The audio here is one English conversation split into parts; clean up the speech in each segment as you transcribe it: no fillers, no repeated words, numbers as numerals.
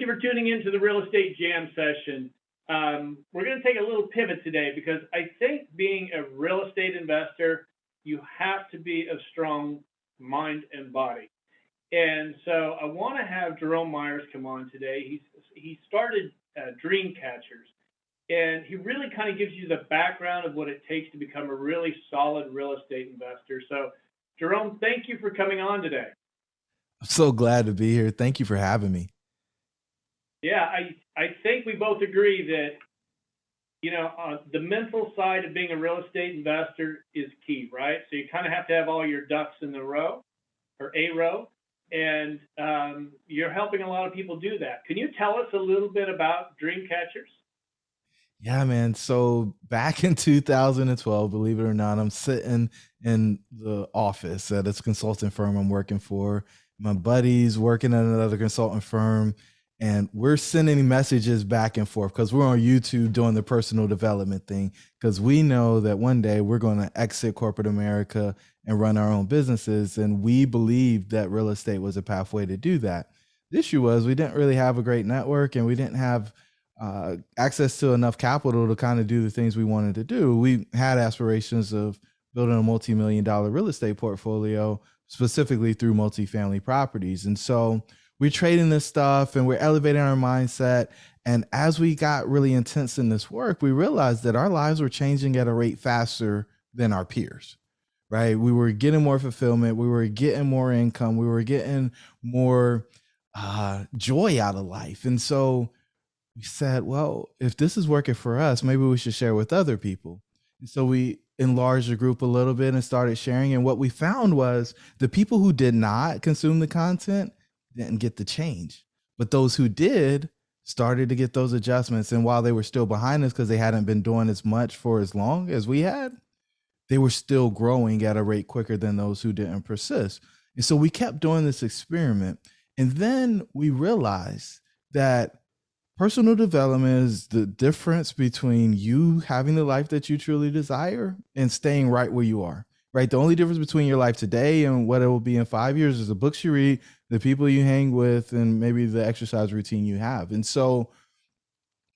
you for tuning into the Real Estate Jam session. We're going to take a little pivot today because I think being a real estate investor, you have to be of strong mind and body. And so I want to have Jerome Myers come on today. He started Dream Catchers, and he really kind of gives you the background of what it takes to become a really solid real estate investor. So, Jerome, thank you for coming on today. I'm so glad to be here. Thank you for having me. Yeah, I think we both agree that, the mental side of being a real estate investor is key, right? So you kind of have to have all your ducks in the row or a row, and you're helping a lot of people do that. Can you tell us a little bit about Dream Catchers? Yeah, man. So back in 2012, believe it or not, I'm sitting in the office at this consulting firm I'm working for. My buddy's working at another consulting firm, and we're sending messages back and forth because we're on YouTube doing the personal development thing. Because we know that one day we're going to exit corporate America and run our own businesses. And we believed that real estate was a pathway to do that. The issue was we didn't really have a great network, and we didn't have access to enough capital to kind of do the things we wanted to do. We had aspirations of building a multi-million-dollar real estate portfolio, specifically through multifamily properties. And so we're trading this stuff and we're elevating our mindset. And as we got really intense in this work, we realized that our lives were changing at a rate faster than our peers, right? We were getting more fulfillment. We were getting more income. We were getting more joy out of life. And so we said, well, if this is working for us, maybe we should share with other people. And so we enlarged the group a little bit and started sharing. And what we found was the people who did not consume the content didn't get the change, but those who did started to get those adjustments. And while they were still behind us because they hadn't been doing as much for as long as we had, they were still growing at a rate quicker than those who didn't persist. And so we kept doing this experiment. And then we realized that personal development is the difference between you having the life that you truly desire and staying right where you are, right? The only difference between your life today and what it will be in 5 years is the books you read, the people you hang with, and maybe the exercise routine you have. And so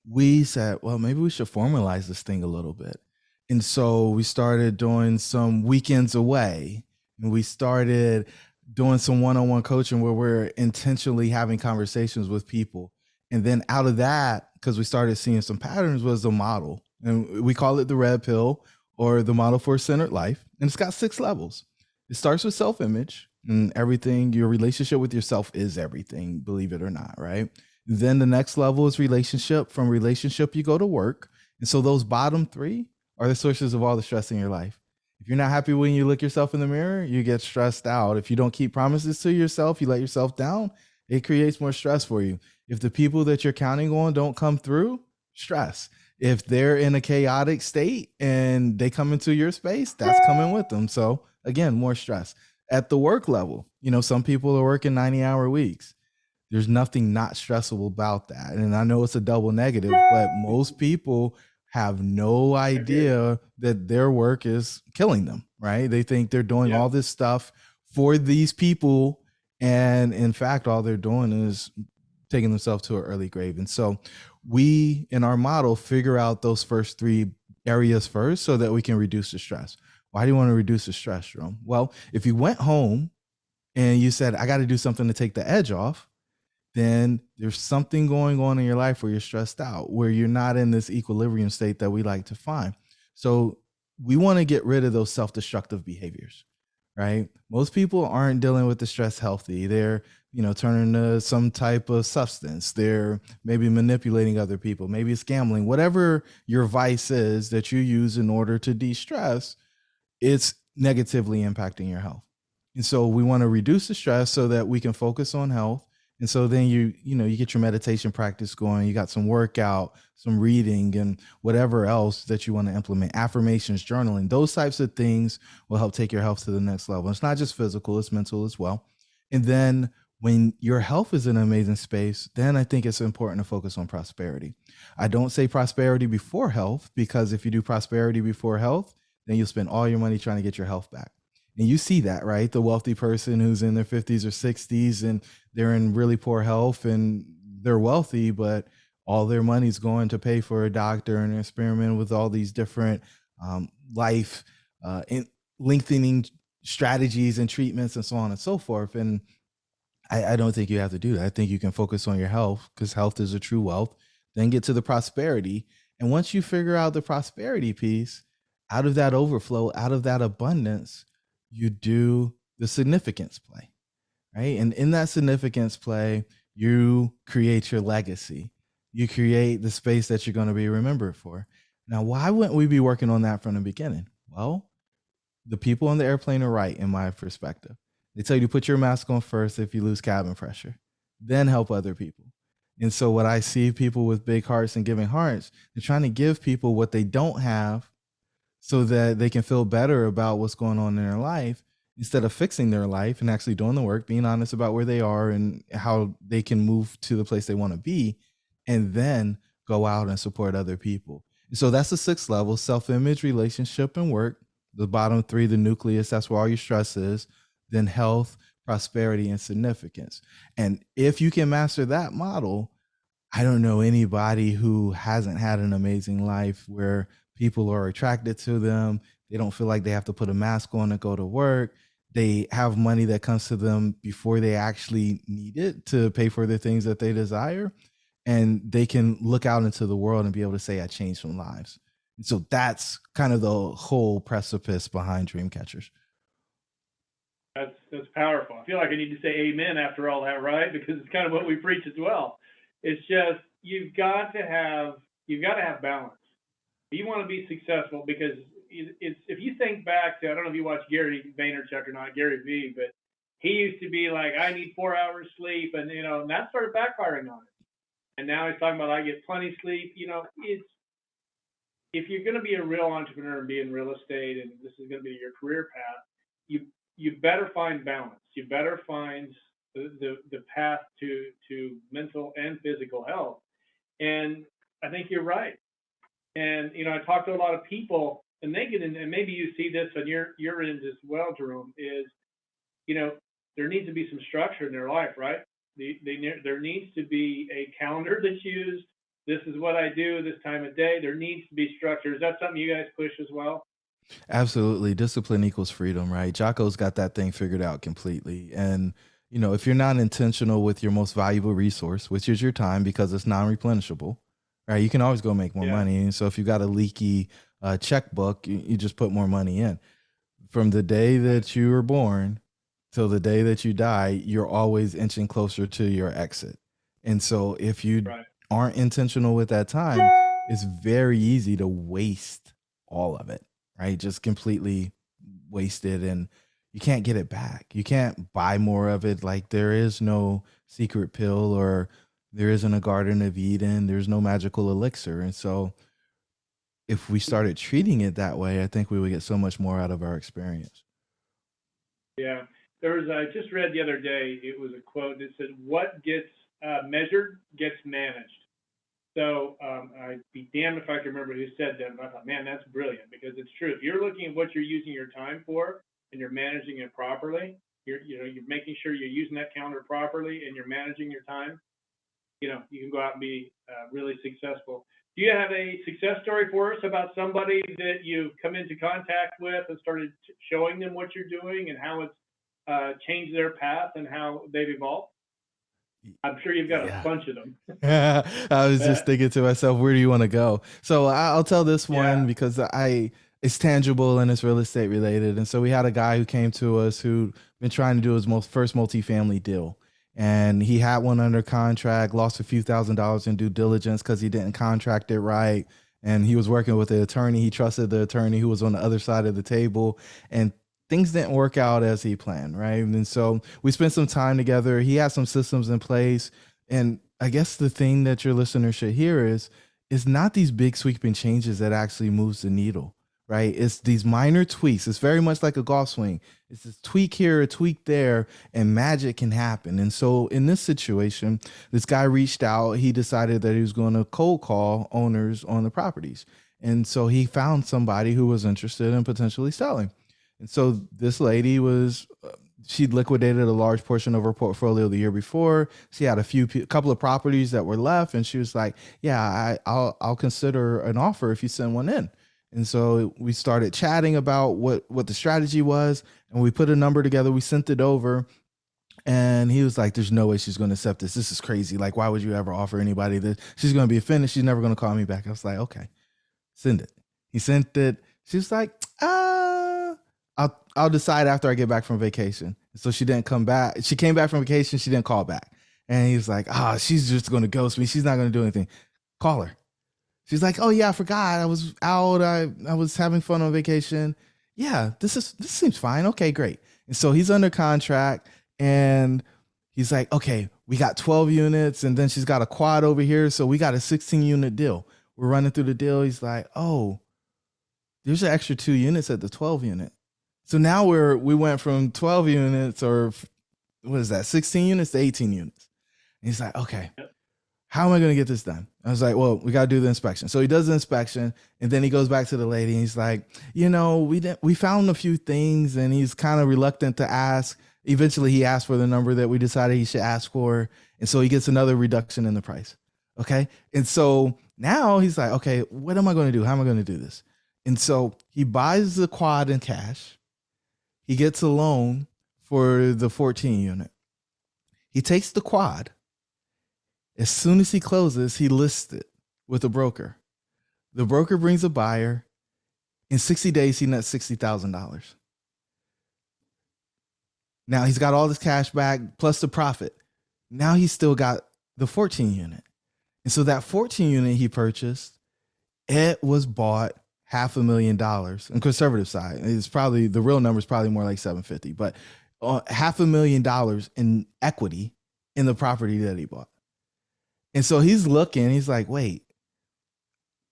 we said, well, maybe we should formalize this thing a little bit. And so we started doing some weekends away, and we started doing some one-on-one coaching where we're intentionally having conversations with people. And then out of that, because we started seeing some patterns, was the model. And we call it the red pill or the model for a centered life. And it's got 6 levels. It starts with self-image and everything. Your relationship with yourself is everything, believe it or not, right? Then the next level is relationship. From relationship, you go to work. And so those bottom 3 are the sources of all the stress in your life. If you're not happy when you look yourself in the mirror, you get stressed out. If you don't keep promises to yourself, you let yourself down, it creates more stress for you. If the people that you're counting on don't come through, stress. If they're in a chaotic state and they come into your space, that's coming with them. So again, more stress. At the work level, some people are working 90-hour weeks. There's nothing not stressful about that. And I know it's a double negative, but most people have no idea that their work is killing them, right? They think they're doing all this stuff for these people. And in fact, all they're doing is taking themselves to an early grave. And so we, in our model, figure out those first 3 areas first so that we can reduce the stress. Why do you want to reduce the stress, Jerome? Well, if you went home and you said, I got to do something to take the edge off, then there's something going on in your life where you're stressed out, where you're not in this equilibrium state that we like to find. So we want to get rid of those self-destructive behaviors, right? Most people aren't dealing with the stress healthy. They're, turning to some type of substance. They're maybe manipulating other people. Maybe it's gambling. Whatever your vice is that you use in order to de-stress, it's negatively impacting your health. And so we want to reduce the stress so that we can focus on health. And so then you get your meditation practice going. You got some workout, some reading, and whatever else that you want to implement. Affirmations, journaling, those types of things will help take your health to the next level. It's not just physical, it's mental as well. And then when your health is in an amazing space, then I think it's important to focus on prosperity. I don't say prosperity before health, because if you do prosperity before health, then you'll spend all your money trying to get your health back. And you see that, right? The wealthy person who's in their 50s or 60s and they're in really poor health and they're wealthy, but all their money's going to pay for a doctor and experiment with all these different life in lengthening strategies and treatments and so on and so forth. And I don't think you have to do that. I think you can focus on your health because health is a true wealth, then get to the prosperity. And once you figure out the prosperity piece, out of that overflow, out of that abundance, you do the significance play, right? And in that significance play, you create your legacy. You create the space that you're going to be remembered for. Now, why wouldn't we be working on that from the beginning? Well, the people on the airplane are right, in my perspective. They tell you to put your mask on first if you lose cabin pressure, then help other people. And so, what I see people with big hearts and giving hearts, they're trying to give people what they don't have so that they can feel better about what's going on in their life instead of fixing their life and actually doing the work, being honest about where they are and how they can move to the place they want to be, and then go out and support other people. So that's the sixth level: self-image, relationship, and work. The bottom three, the nucleus, that's where all your stress is. Then health, prosperity, and significance. And if you can master that model, I don't know anybody who hasn't had an amazing life where people are attracted to them. They don't feel like they have to put a mask on to go to work. They have money that comes to them before they actually need it to pay for the things that they desire. And they can look out into the world and be able to say, I changed some lives. And so that's kind of the whole precipice behind dream catchers. That's powerful. I feel like I need to say amen after all that, right? Because it's kind of what we preach as well. It's just you've got to have balance. You want to be successful because it's if you think back to, I don't know if you watch Gary Vaynerchuk or not, Gary V, but he used to be like, I need 4 hours sleep, and and that started backfiring on him. And now he's talking about I get plenty sleep. It's if you're going to be a real entrepreneur and be in real estate, and this is going to be your career path, you you better find balance. You better find the path to mental and physical health. And I think you're right. And I talk to a lot of people, and they get in, and maybe you see this on your end as well, Jerome. Is you know there needs to be some structure in their life, right? There needs to be a calendar that's used. This is what I do this time of day. There needs to be structure. Is that something you guys push as well? Absolutely. Discipline equals freedom, right? Jocko's got that thing figured out completely. And, if you're not intentional with your most valuable resource, which is your time, because it's non replenishable, right? You can always go make more Yeah, money. And so if you got a leaky checkbook, you just put more money in. From the day right, that you were born till the day that you die, you're always inching closer to your exit. And so if you right. aren't intentional with that time, it's very easy to waste all of it, right? Just completely waste it, and you can't get it back. You can't buy more of it. Like, there is no secret pill, or there isn't a Garden of Eden. There's no magical elixir. And so if we started treating it that way, I think we would get so much more out of our experience. Yeah. I just read the other day, it was a quote that said, "What gets measured gets managed." So I'd be damned if I can remember who said that, but I thought, man, that's brilliant because it's true. If you're looking at what you're using your time for and you're managing it properly, you're making sure you're using that calendar properly and you're managing your time. You can go out and be really successful. Do you have a success story for us about somebody that you've come into contact with and started showing them what you're doing and how it's changed their path and how they've evolved? I'm sure you've got a Yeah. bunch of them. I was just thinking to myself, where do you want to go? So I'll tell this Yeah, one because it's tangible and it's real estate related. And so we had a guy who came to us who'd been trying to do his first multifamily deal. And he had one under contract, lost a few $1,000s in due diligence because he didn't contract it right. And he was working with the attorney. He trusted the attorney who was on the other side of the table. And things didn't work out as he planned, right? And so we spent some time together. He had some systems in place. And I guess the thing that your listener should hear is not these big sweeping changes that actually moves the needle, right? It's these minor tweaks. It's very much like a golf swing. It's this tweak here, a tweak there, and magic can happen. And so in this situation, this guy reached out. He decided that he was going to cold call owners on the properties. And so he found somebody who was interested in potentially selling. And so this lady was she'd liquidated a large portion of her portfolio the year before. She had couple of properties that were left, and she was like, "Yeah, I'll consider an offer if you send one in." And so we started chatting about what the strategy was, and we put a number together. We sent it over, and he was like, "There's no way she's going to accept this. This is crazy. Like, why would you ever offer anybody this? She's going to be offended. She's never going to call me back." I was like, "Okay, send it." He sent it. She was like, I'll decide after I get back from vacation." So she didn't come back. She came back from vacation. She didn't call back. And he was like, she's just going to ghost me. She's not going to do anything. Call her. She's like, "Oh yeah, I forgot. I was out. I was having fun on vacation. Yeah, this seems fine. Okay, great." And so he's under contract, and he's like, "Okay, we got 12 units, and then she's got a quad over here. So we got a 16 unit deal." We're running through the deal. He's like, "Oh, there's an extra 2 units at the 12 unit." So now we went from 12 units, or what is that, 16 units to 18 units. And he's like, "Okay, how am I going to get this done?" I was like, "Well, we got to do the inspection." So he does the inspection, and then he goes back to the lady, and he's like, we found a few things," and he's kind of reluctant to ask. Eventually he asked for the number that we decided he should ask for. And so he gets another reduction in the price. Okay. And so now he's like, "Okay, what am I going to do? How am I going to do this?" And so he buys the quad in cash. He gets a loan for the 14 unit. He takes the quad. As soon as he closes, he lists it with a broker. The broker brings a buyer. In 60 days, he nets $60,000. Now he's got all this cash back plus the profit. Now he's still got the 14 unit. And so that 14 unit he purchased, it was bought $500,000 on conservative side. It's probably, the real number is probably more like 750, but $500,000 in equity in the property that he bought. And so he's looking, he's like, "Wait,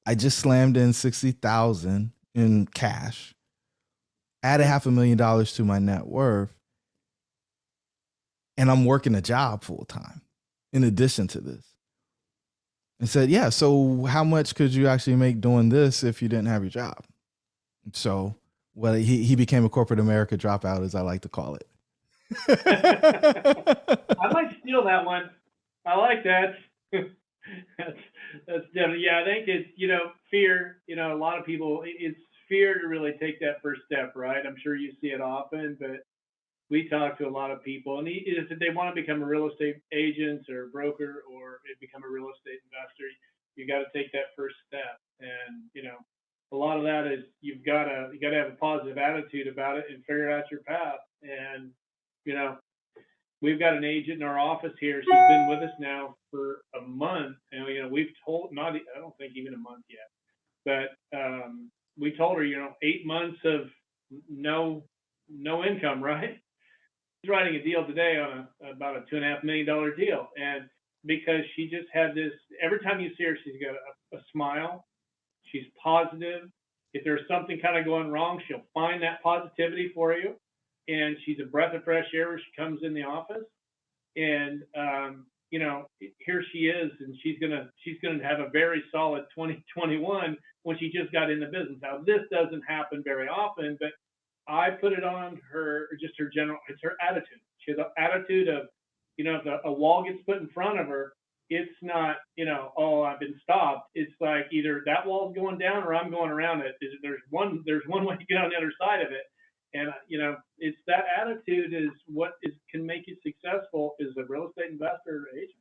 I just slammed in 60,000 in cash, added $500,000 to my net worth, and I'm working a job full time in addition to this." And said, "Yeah, so how much could you actually make doing this if you didn't have your job?" So he became a corporate America dropout, as I like to call it. I might steal that one. I like that. That's definitely, yeah. I think it's, fear. A lot of people, it's fear to really take that first step, right? I'm sure you see it often, but we talk to a lot of people, and if they want to become a real estate agent or broker or become a real estate investor, you got to take that first step. And a lot of that is you got to have a positive attitude about it and figure out your path. And we've got an agent in our office here. She's been with us now for a month, and we've told, not, I don't think even a month yet, but we told her 8 months of no income, right? She's writing a deal today on about a $2.5 million deal, and because she just had this, every time you see her, she's got a smile. She's positive. If there's something kind of going wrong, she'll find that positivity for you. And she's a breath of fresh air when she comes in the office. And here she is, and she's gonna have a very solid 2021 when she just got in the business. Now this doesn't happen very often, but I put it on her, just her general, it's her attitude. She has an attitude of, if a wall gets put in front of her, it's not, "Oh, I've been stopped." It's like either that wall's going down or I'm going around it. There's one way to get on the other side of it. And, it's that attitude is what can make you successful as a real estate investor or agent.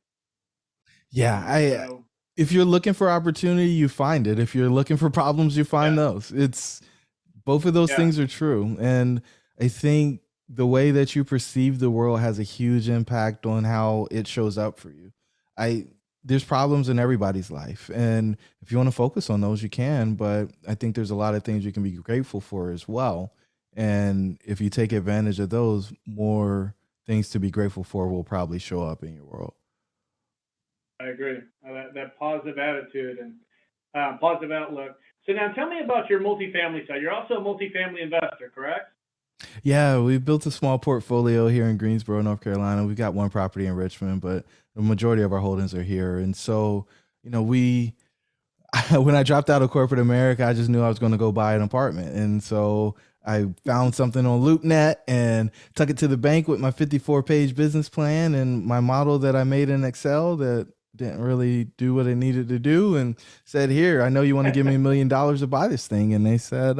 Yeah. If you're looking for opportunity, you find it. If you're looking for problems, you find those. It's both of those things are true. And I think the way that you perceive the world has a huge impact on how it shows up for you. There's problems in everybody's life. And if you want to focus on those, you can, but I think there's a lot of things you can be grateful for as well. And if you take advantage of those, more things to be grateful for will probably show up in your world. I agree. That positive attitude and positive outlook. So now tell me about your multifamily side. You're also a multifamily investor, correct? Yeah, we built a small portfolio here in Greensboro, North Carolina. We've got one property in Richmond, but the majority of our holdings are here. And so, when I dropped out of corporate America, I just knew I was going to go buy an apartment. And so I found something on LoopNet and took it to the bank with my 54-page business plan and my model that I made in Excel that didn't really do what it needed to do, and said, here, I know you want to give me $1 million to buy this thing. And they said,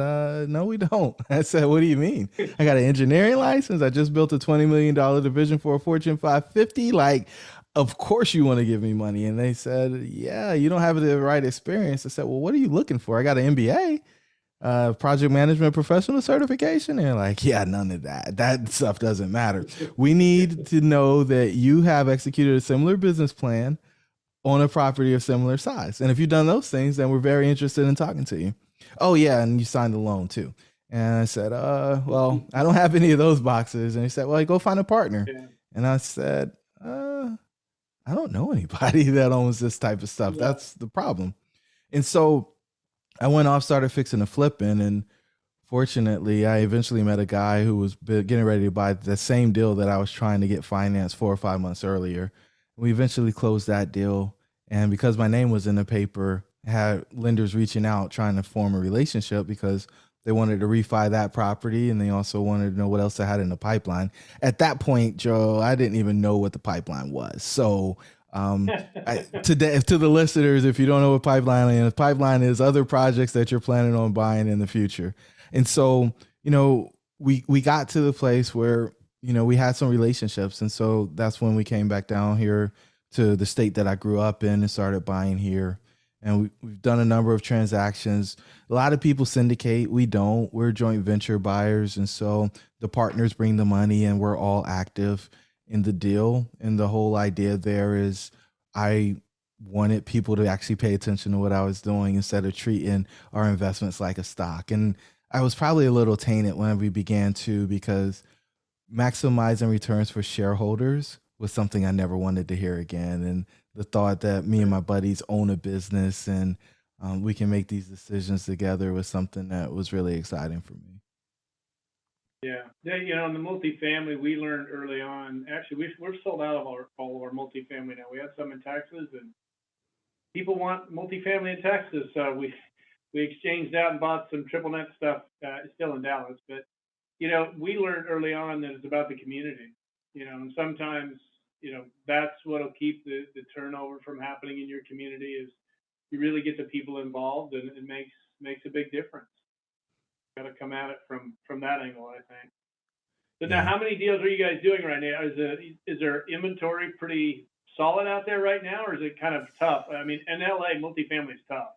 no, we don't. I said, what do you mean? I got an engineering license. I just built a $20 million division for a Fortune 550. Like, of course you want to give me money. And they said, yeah, you don't have the right experience. I said, well, what are you looking for? I got an MBA, project management professional certification. And they're like, yeah, none of that. That stuff doesn't matter. We need to know that you have executed a similar business plan on a property of similar size. And if you've done those things, then we're very interested in talking to you. Oh, yeah. And you signed the loan too. And I said, well, I don't have any of those boxes. And he said, well, go find a partner. Yeah. And I said, I don't know anybody that owns this type of stuff. Yeah. That's the problem. And so I went off, started fixing and flipping. And fortunately, I eventually met a guy who was getting ready to buy the same deal that I was trying to get financed 4 or 5 months earlier. We eventually closed that deal. And because my name was in the paper, I had lenders reaching out trying to form a relationship because they wanted to refi that property, and they also wanted to know what else I had in the pipeline. At that point, Joe, I didn't even know what the pipeline was. So to the listeners, if you don't know what pipeline is other projects that you're planning on buying in the future. And so, we got to the place where, we had some relationships. And so that's when we came back down here to the state that I grew up in and started buying here. And we've done a number of transactions. A lot of people syndicate. We don't. We're joint venture buyers. And so the partners bring the money and we're all active in the deal. And the whole idea there is I wanted people to actually pay attention to what I was doing instead of treating our investments like a stock. And I was probably a little tainted when we began to, because maximizing returns for shareholders was something I never wanted to hear again. And the thought that me and my buddies own a business and we can make these decisions together was something that was really exciting for me. Yeah. In the multifamily, we learned early on. Actually, we're sold out of all of our multifamily now. We had some in Texas, and people want multifamily in Texas, so we exchanged out and bought some triple net stuff. Still in Dallas, but we learned early on that it's about the community. And sometimes that's what'll keep the turnover from happening in your community is you really get the people involved, and it makes a big difference. Got to come at it from that angle, I think. So now, Yeah. how many deals are you guys doing right now? Is there inventory pretty solid out there right now, or is it kind of tough? I mean, in LA, multifamily is tough.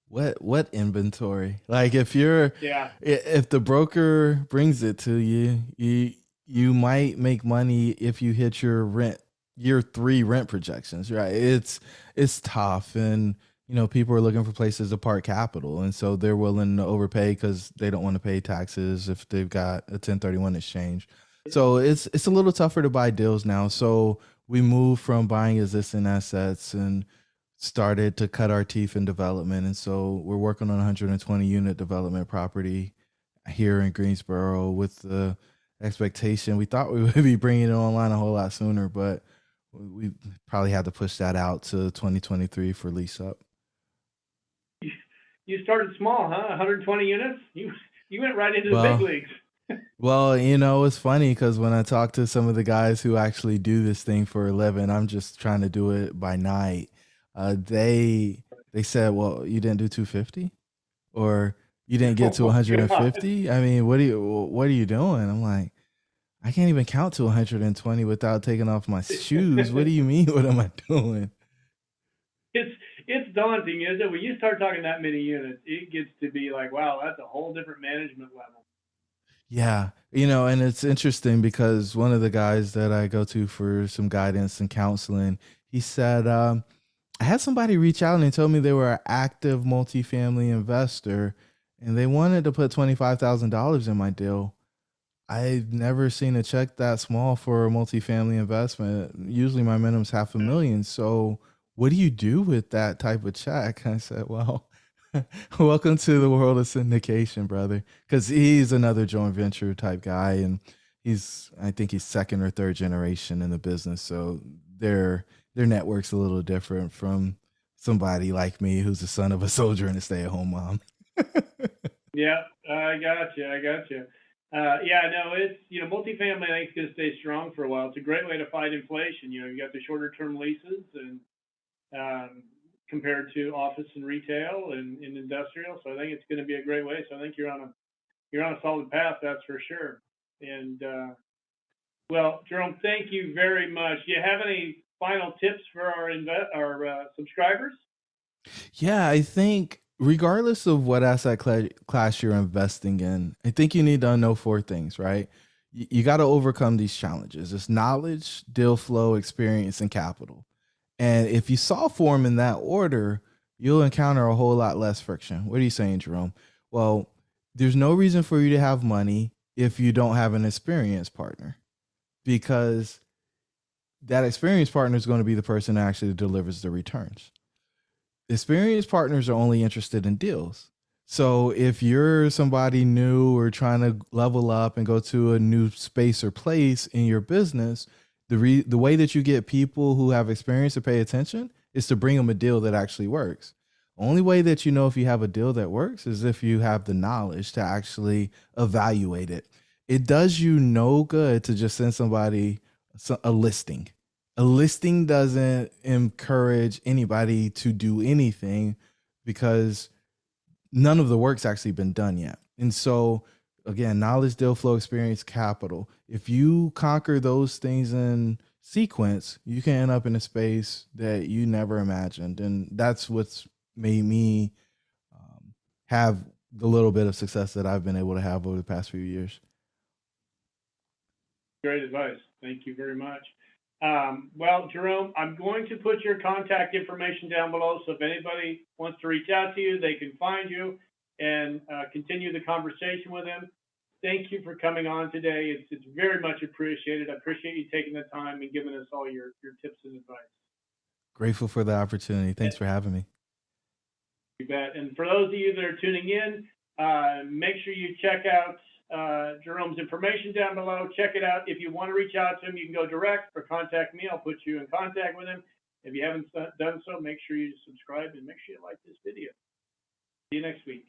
What inventory? Like Yeah. if the broker brings it to you, you might make money if you hit your year 3 rent projections, right? It's tough, and people are looking for places to park capital, and so they're willing to overpay because they don't want to pay taxes if they've got a 1031 exchange. So it's a little tougher to buy deals now. So we moved from buying existing assets and started to cut our teeth in development. And so we're working on a 120 unit development property here in Greensboro with the expectation. We thought we would be bringing it online a whole lot sooner, but we probably had to push that out to 2023 for lease up. You started small, huh? 120 units. You went right into the Well, big leagues. well, it's funny because when I talk to some of the guys who actually do this thing for a living, I'm just trying to do it by night. They said, well, you didn't do 250 or you didn't get to Oh God. 150. I mean, what are you doing? I'm like, I can't even count to 120 without taking off my shoes. What do you mean? What am I doing? It's daunting, isn't it? When you start talking that many units, it gets to be like, wow, that's a whole different management level. Yeah, and it's interesting because one of the guys that I go to for some guidance and counseling, he said, I had somebody reach out and they told me they were an active multifamily investor and they wanted to put $25,000 in my deal. I've never seen a check that small for a multifamily investment. Usually my minimum's half a million. So what do you do with that type of check? I said, well, welcome to the world of syndication, brother. Because he's another joint venture type guy. And I think he's second or third generation in the business. So their network's a little different from somebody like me who's the son of a soldier and a stay-at-home mom. Yeah, I got you. I got you. Yeah, no, it's, multifamily, I think, is going to stay strong for a while. It's a great way to fight inflation. You got the shorter term leases and compared to office and retail and industrial. So I think it's going to be a great way. So I think you're on a solid path, that's for sure. And well, Jerome, thank you very much. Do you have any final tips for our subscribers? Yeah, I think regardless of what class you're investing in, I think you need to know four things, right? You got to overcome these challenges. It's knowledge, deal flow, experience, and capital. And if you solve for them in that order, you'll encounter a whole lot less friction. What are you saying, Jerome? Well, there's no reason for you to have money if you don't have an experienced partner, because that experienced partner is going to be the person that actually delivers the returns. Experienced partners are only interested in deals. So if you're somebody new or trying to level up and go to a new space or place in your business, the way that you get people who have experience to pay attention is to bring them a deal that actually works. Only way that you know if you have a deal that works is if you have the knowledge to actually evaluate it. It does you no good to just send somebody a listing. A listing doesn't encourage anybody to do anything because none of the work's actually been done yet. And so again, knowledge, deal flow, experience, capital. If you conquer those things in sequence, you can end up in a space that you never imagined. And that's what's made me have the little bit of success that I've been able to have over the past few years. Great advice. Thank you very much. Well, Jerome, I'm going to put your contact information down below. So if anybody wants to reach out to you, they can find you and continue the conversation with him. Thank you for coming on today. It's very much appreciated. I appreciate you taking the time and giving us all your tips and advice. Grateful for the opportunity. Thanks for having me. You bet. And for those of you that are tuning in, make sure you check out Jerome's information down below. Check it out. If you want to reach out to him, you can go direct or contact me. I'll put you in contact with him. If you haven't done so, make sure you subscribe and make sure you like this video. See you next week.